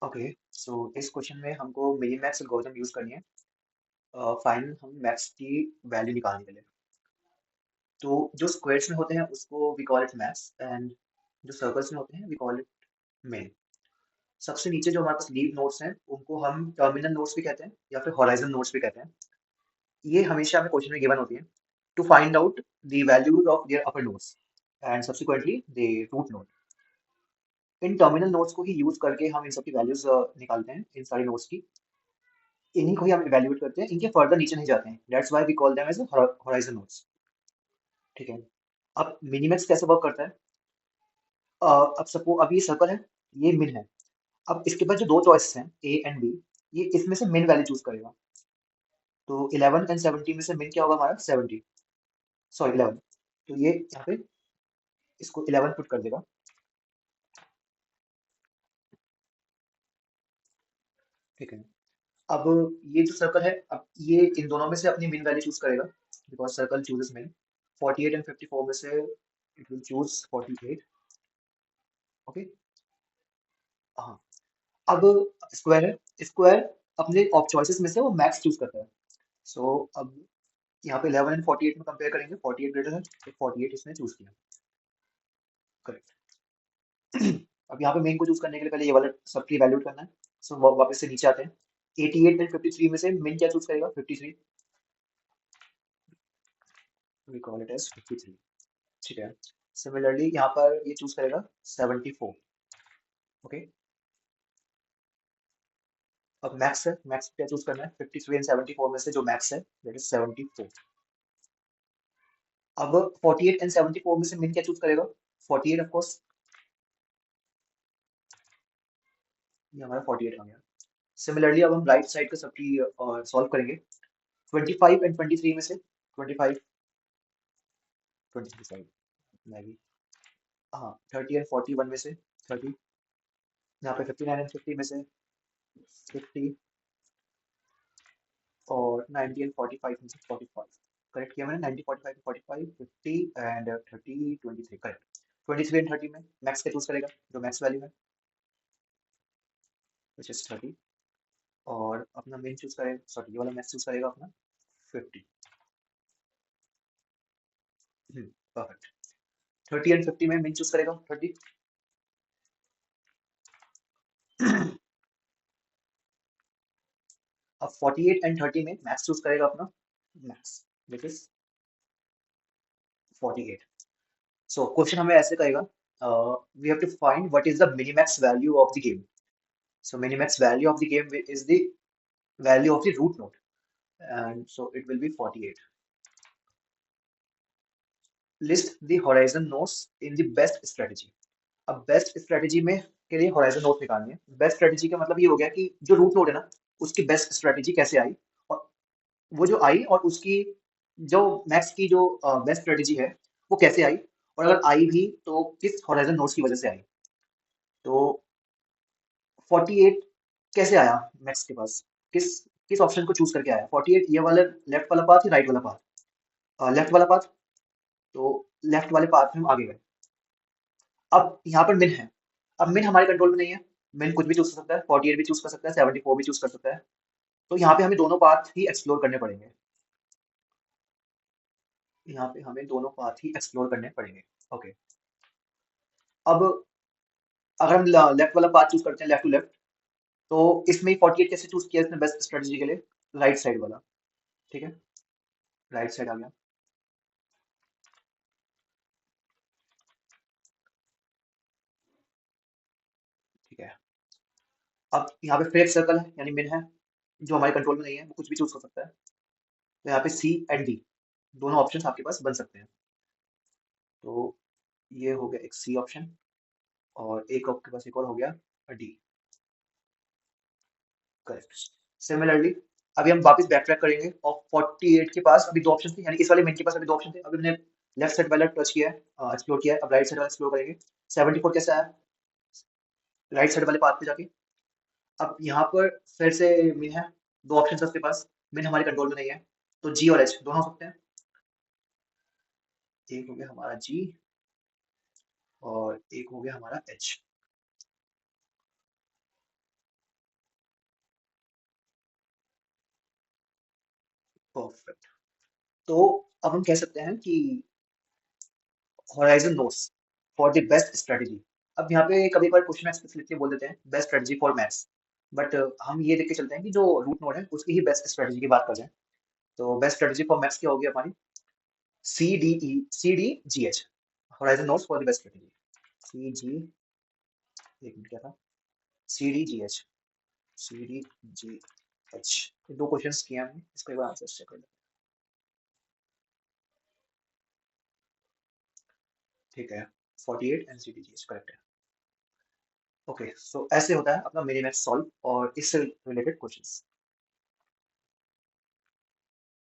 Okay, सो इस question में हमको मिनीमैक्स एल्गोरिथम यूज करनी है फाइनल हम मैक्स की वैल्यू निकालने के लिए। तो जो स्क्वायर्स में होते हैं उसको we call it max and जो सर्कल्स में होते हैं वी कॉल इट मिन। सबसे नीचे जो हमारे पास लीव नोड्स हैं उनको हम टर्मिनल नोड्स भी कहते हैं या फिर हॉराइजन नोड्स भी कहते हैं। ये हमेशा हमें क्वेश्चन में गिवन होती है to find out the values of their upper nodes and subsequently the root node. In terminal nodes को ही यूज करके हम इन सब की वैल्यूज निकालते हैं इन सारी नोड्स की। इन्हीं को ही हम इवैल्यूएट करते हैं, इनके फर्दर नीचे नहीं जाते हैं। That's why we call them as horizon nodes. ठीक है। अब मिनिमैक्स कैसे वर्क करता है? अब सपो अब ये सर्कल है, ये मिन है। अब इसके पास जो दो चॉइसेस हैं ए एंड बी, ये इसमें से मिन वैल्यू चूज करेगा। तो 11 एंड 70 में से मिन क्या होगा हमारा 70, सॉरी 11। तो ये यहाँ पे इसको 11 पुट कर देगा। ठीक है। अब ये जो सर्कल है, अब ये इन दोनों में से अपनी मिन वैल्यू चूज करेगा बिकॉज सर्कल चूजेस मिन। 48 एंड 54 में से इट विल चूज 48। ओके। हाँ। अब स्क्वायर है, स्क्वायर अपने ऑफ चॉइसेस में से वो मैक्स चूज करता है। सो अब यहाँ पे 11 एंड 48 में कंपेयर करेंगे, 48 ग्रेटर है तो 48 इसने चूज किया। करेक्ट। अब यहाँ पे मेन को चूज करने के लिए पहले ये वाला सबकी वैल्यूट करना है। सो वापस से नीचे आते हैं। 88 एंड 53 में से मेन क्या चूज करेगा 53। We call it as 53। ठीक है। सिमिलरली यहाँ पर ये चूज करेगा 74। ओके। अब मैक्स है, मैक्स क्या चूज करना है 53 एंड 74 में से जो मैक्स है दैट इज 74। अब 48 एंड 74 में से मिन क्या चूज करेगा 48 ऑफ कोर्स। ये हमारा 48 आ गया। सिमिलरली अब हम राइट साइड का सबकी सॉल्व करेंगे। 25 एंड 23 में से 25, 23 साइड मैं भी। हाँ 30 एंड 41 में से 30। यहाँ पे 59 एंड 50 में से 50 और 90 एंड 45 में से 45। करेक्ट किया मैंने 90 45 45 50 एंड 30 23। करेक्ट। 23 एंड 30 में मैक्स का चूज करेगा जो मैक्स वैल्यू है विच इज 30। और अपना मेन चूज करेगा, सॉरी ये वाला मैक्स चूज करेगा अपना 50। परफेक्ट। 30 एंड 50 में मेन चूज करेगा 30। अब 48 एंड 30 में मैक्स चूज करेगा अपना max which is 48। So question हमें ऐसे कहेगा we have to find what is the minimax value of the game. So minimax value of the game is the value of the root node and so it will be 48। List the horizon nodes in the best strategy. अब best strategy में के लिए horizon node निकालनी है। Best strategy का मतलब ये हो गया कि जो रूट नोड है ना उसकी बेस्ट स्ट्रेटजी कैसे आई, और वो जो आई और उसकी जो मैक्स की जो बेस्ट स्ट्रेटजी है वो कैसे आई, और अगर आई भी तो किस हॉराइजन नोड्स की वजह से आई। तो 48 कैसे आया मैक्स के पास, किस किस ऑप्शन को चूज करके आया 48, ये वाला लेफ्ट वाला पाथ या राइट वाला पाथ, लेफ्ट वाला पाथ। तो लेफ्ट वाले पाथ में हम आगे गए। अब यहाँ पर मिन है। अब मिन हमारे कंट्रोल में नहीं है। मिन कुछ भी चूज कर सकता है, 48 भी चूज कर सकता है, 74 भी चूज कर सकता है। तो यहाँ पे हमें दोनों पाथ ही एक्सप्लोर करने पड़ेंगे। यहाँ पे हमें दोनों पाथ ही एक्सप्लोर करने पड़ेंगे। ओके। अब अगर हम लेफ्ट वाला पाथ चूज करते हैं लेफ्ट टू लेफ्ट, तो इसमें 48 कैसे चूज किया इसने बेस्ट स्ट्रेटजी के लिए, राइट साइड वाला। ठीक है। राइट साइड आ गया। ठीक है। अब यहाँ पे फेक सर्कल है यानी मिन है, जो हमारे कंट्रोल में नहीं है, वो कुछ भी चूज कर सकता है। तो यहाँ पे सी एंड डी दोनों ऑप्शंस आपके पास बन सकते हैं। तो ये हो गया एक सी ऑप्शन, और एक आपके पास एक और हो गया डी। करेक्ट। सिमिलरली अभी हम वापस बैक ट्रैक करेंगे और 48 के पास अभी दो ऑप्शन थे, यानी इस वाले मिन के पास अभी दो ऑप्शन थे। अभी हमने लेफ्ट साइड वाला टच किया है, एक्सप्लोर किया है, अब राइट साइड वाला एक्सप्लोर करेंगे। 74 कैसे आया राइट साइड वाले पाथ पे जाके। अब यहाँ पर फिर से मिन है, दो ऑप्शन है उसके पास। मिन हमारे कंट्रोल में नहीं है, तो जी और एच दोनों हो सकते हैं। एक हो गया हमारा जी और एक हो गया हमारा एच। परफेक्ट। तो अब हम कह सकते हैं कि horizon notes for the best strategy. अब यहाँ पे कभी कभार क्वेश्चन एक्सप्लिसिटली बोल देते हैं best strategy for maths, but हम ये देख के चलते हैं कि जो रूट नोड है उसकी ही बेस्ट स्ट्रेटजी की बात कर रहे हैं। तो बेस्ट स्ट्रेटजी फॉर मैथ्स क्या होगी हमारी? CDGH, horizon notes for the best strategy. C G, एक मिनट क्या था? CDGH, CDGH। दो क्वेश्चंस किए हैं हमने, इसका एक बार आंसर चेक कर लेते हैं। ठीक है, 48 एंड CDGH करेक्ट है। ओके, सो ऐसे होता है अपना मिनी मैथ सॉल्व और इससे रिलेटेड क्वेश्चंस।